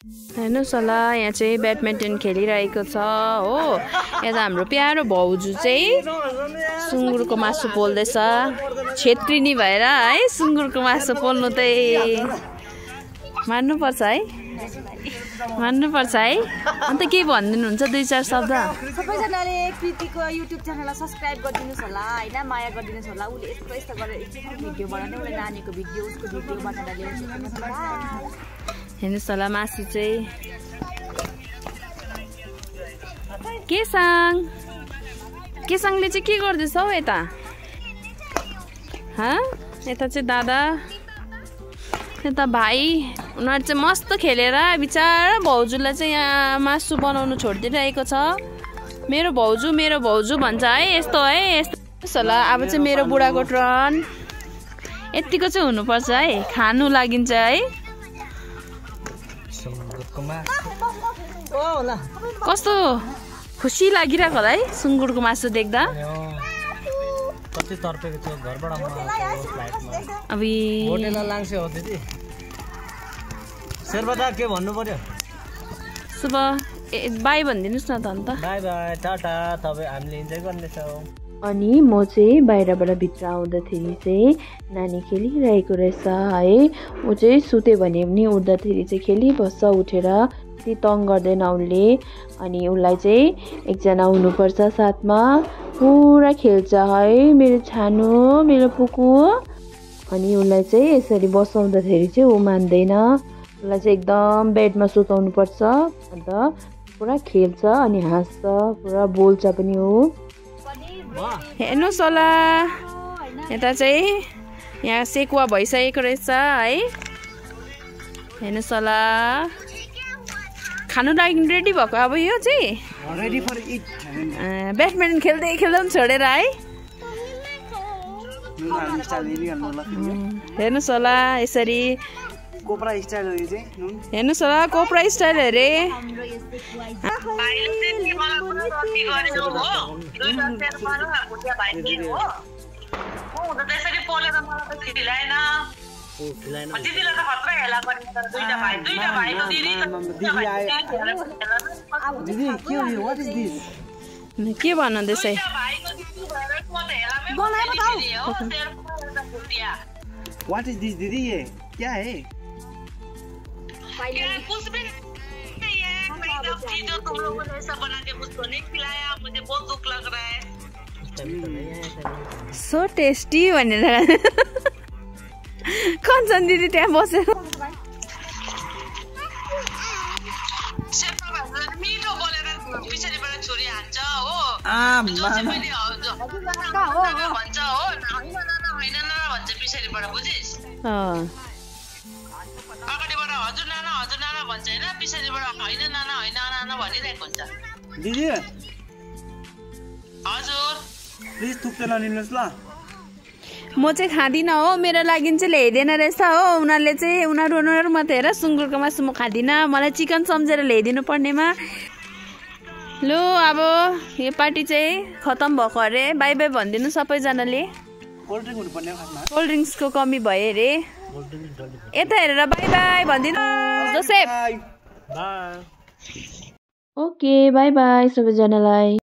हेर्नुहोस् होला यहाँ चाहिँ ब्याडमिन्टन खेलिरहेको छ हो। यता हाम्रो प्यारो भाउजू चाहिँ सुँगुरको मासु पोल्दैछ। छेत्रिनी भएर है सुँगुरको मासु पोल्नु चाहिँ मान्नुपर्छ है, मान्नुपर्छ है। अन्त के भनिदिनुहुन्छ 2-4 शब्द? सबैजनाले कृतिको युट्युब च्यानललाई सब्स्क्राइब गरिदिनुहोस् होला हैन, माया गरिदिनुहोस् होला। उसले यस्तो यस्तो गरेर एकचोटि भिडियो बनाउने, उसले नानीको भिडियो उसको भिडियो बनाएर ल्याउँछ। हेर्नुहोस् होला मासु चाहिँ केसाङले चाहिँ के गर्दैछ हौ यता? यता चाहिँ दादा, यता भाइ, उनीहरू चाहिँ मस्त खेलेर बिचारा भाउजूलाई चाहिँ यहाँ मासु बनाउनु छोडिदिइरहेको छ। मेरो भाउजू भन्छ है, यस्तो है यस्तो होला। अब चाहिँ मेरो बुढाको टर्न। यतिको चाहिँ हुनुपर्छ है, खानु लागिन्छ है। कस्तो खुसी लागिरहेको होला है सुँगुरको मासु देख्दा। कति तर्पेको थियो घरबाट फ्लाइटमा। अब होटेल लाङ्से हो दिदी। शेर्पा के भन्नु पर्यो? शुभ बाई भनिदिनुहोस् न त अन्त। बाई बाई टाटा, तपाईँ हामीले इन्जोय गर्नेछौँ। अनि म चाहिँ बाहिरबाट भित्र आउँदाखेरि चाहिँ नानी खेलिरहेको रहेछ है। ऊ चाहिँ सुत्यो भने पनि उठ्दाखेरि चाहिँ खेलिबस्छ उठेर, त्यति तङ गर्दैन उसले। अनि उसलाई चाहिँ एकजना हुनुपर्छ साथमा, पुरा खेल्छ है मेरो छानु, मेरो पुकु। अनि उसलाई चाहिँ यसरी बसाउँदाखेरि चाहिँ ऊ मान्दैन। उसलाई चाहिँ एकदम बेडमा सुताउनु पर्छ, अन्त पुरा खेल्छ अनि हाँस्छ, पुरा बोल्छ पनि हो। हेर्नुहोस् होला यता चाहिँ यहाँ सेकुवा भइसकेको रहेछ है। हेर्नुहोस् होला खानु लागि रेडी भएको। अब यो चाहिँ रेडी फर इट। ब्याडमिन्टन खेल्दै पनि छोडेर है। हेर्नुहोस् होला यसरी कोप्रा स्टाइल हो यो चाहिँ। हेर्नुहोस् होला कोप्रा स्टाइल अरे। के भन्नुहुँदैछ? What is this दीदी? ये क्या है? कुछ भी नहीं है, जो तुम लोगों ने ऐसा बना के मुझको नहीं खिलाया, मुझे बहुत दुख लग रहा है। सो टेस्टी भनेर कञ्चन दिदी त्यहाँ बसेर मिठो बोलेर पछाडिबाट छुरी हान्छ हो। भन्छ हो होइन भन्छ पछाडिबाट, बुझिस्? अगाडिबाट हजुर नाना भन्छ होइन, पछाडिबाट होइन नाना भनिरहेको हुन्छ। दिदी हजुर प्लिज थुक्दै नलिनुहोस् ल। म चाहिँ खाँदिनँ हो, मेरो लागि चाहिँ ल्याइदिएन रहेछ हो। उनीहरूले चाहिँ उनीहरू मात्रै हेर सुँगुरको मासु म खाँदिनँ, मलाई चिकन सम्झेर ल्याइदिनु पर्नेमा। लु अब यो पार्टी चाहिँ खतम भएको अरे। बाई बाई भनिदिनु सबैजनाले। कोल्ड ड्रिङ्क्सको कमी भयो अरे। यता हेरेर बाई बाई भनिदिनु जोसेफ। ओके बाई बाई सबैजनालाई।